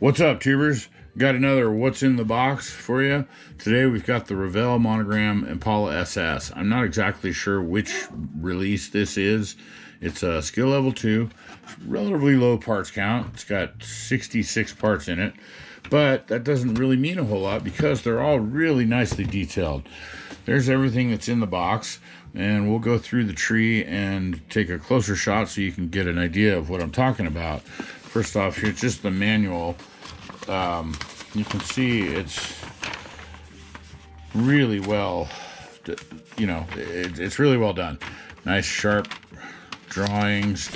What's up, tubers? Got another what's in the box for you. Today we've got the Revell Monogram Impala SS. I'm not exactly sure which release this is. It's a skill level 2, relatively low parts count. It's got 66 parts in it, but that doesn't really mean a whole lot because they're all really nicely detailed. There's everything that's in the box, and we'll go through the tree and take a closer shot so you can get an idea of what I'm talking about. First off, here's just the manual. You can see it's really well, it's really well done. Nice sharp drawings,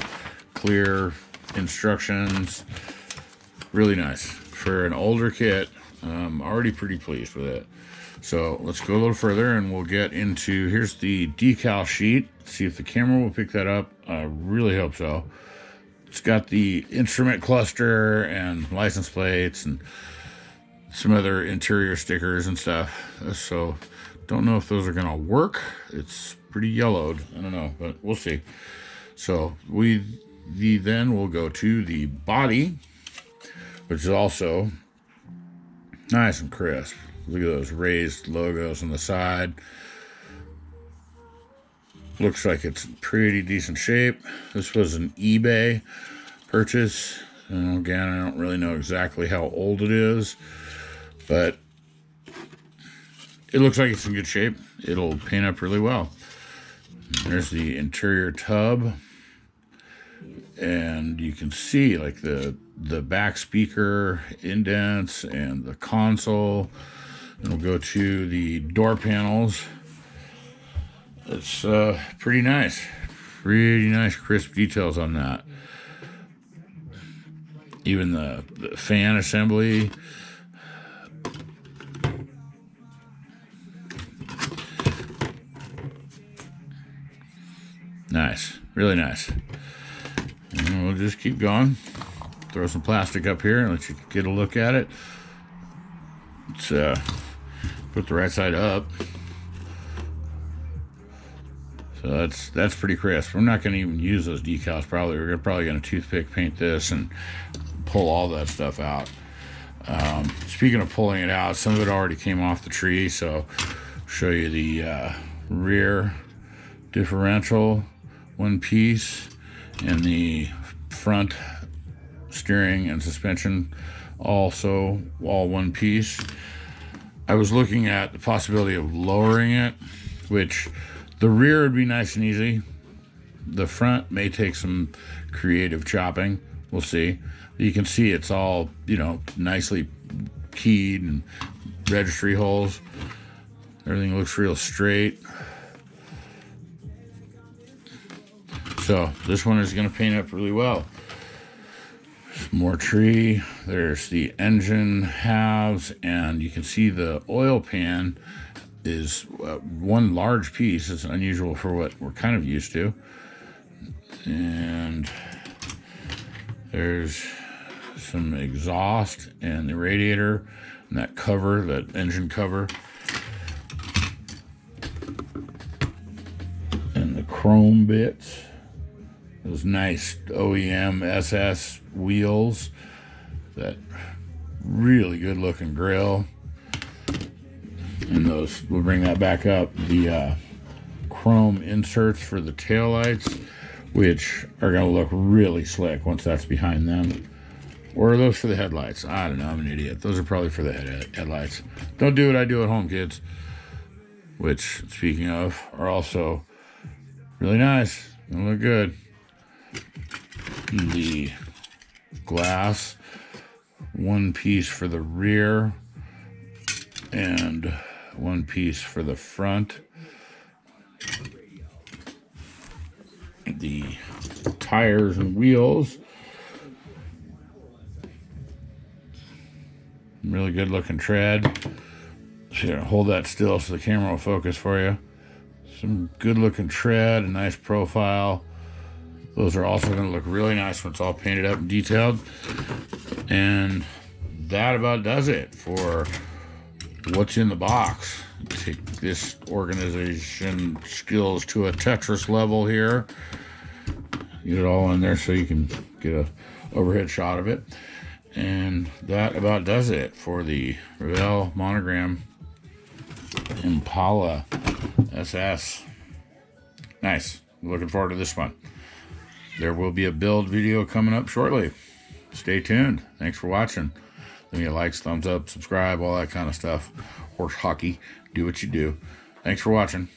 clear instructions, really nice. For an older kit, I'm already pretty pleased with it. So let's go a little further and we'll get into, here's the decal sheet. See if the camera will pick that up. I really hope so. It's got the instrument cluster and license plates and some other interior stickers and stuff. So don't know if those are gonna work. It's pretty yellowed. I don't know, but we'll see. So then we'll go to the body, which is also nice and crisp. Look at those raised logos on the side. Looks like it's in pretty decent shape. This was an eBay purchase. And again, I don't really know exactly how old it is, but it looks like it's in good shape. It'll paint up really well. There's the interior tub. And you can see like the back speaker indents and the console. And we'll go to the door panels. It's pretty nice crisp details on that. Even the fan assembly. Nice, really nice. And we'll just keep going. Throw some plastic up here and let you get a look at it. Let's put the right side up. So that's pretty crisp. We're not going to even use those decals probably. We're probably going to toothpick paint this and pull all that stuff out. Speaking of pulling it out, some of it already came off the tree, so I'll show you the rear differential, one piece, and the front steering and suspension also all one piece. I was looking at the possibility of lowering it, which the rear would be nice and easy. The front may take some creative chopping. We'll see. You can see it's all, nicely keyed and registry holes. Everything looks real straight. So this one is going to paint up really well. Some more tree. There's the engine halves, and you can see the oil pan is one large piece. It's unusual for what we're kind of used to. And there's some exhaust and the radiator and that cover, that engine cover. And the chrome bits. Those nice OEM SS wheels. That really good looking grill. And those, we'll bring that back up, the chrome inserts for the taillights, which are going to look really slick once that's behind them. Or are those for the headlights? I don't know, I'm an idiot. Those are probably for the headlights. Don't do what I do at home, kids. Which, speaking of, are also really nice. They look good. The glass, one piece for the rear, and one piece for the front. The tires and wheels, really good looking tread. Here, hold that still so the camera will focus for you. Some good looking tread, a nice profile. Those are also going to look really nice when it's all painted up and detailed. And that about does it for what's in the box. Take this organization skills to a Tetris level here. Get it all in there so you can get a overhead shot of it. And that about does it for the Revell Monogram Impala SS. Nice. Looking forward to this one. There will be a build video coming up shortly. Stay tuned. Thanks for watching. Leave me a like, thumbs up, subscribe, all that kind of stuff. Horse hockey. Do what you do. Thanks for watching.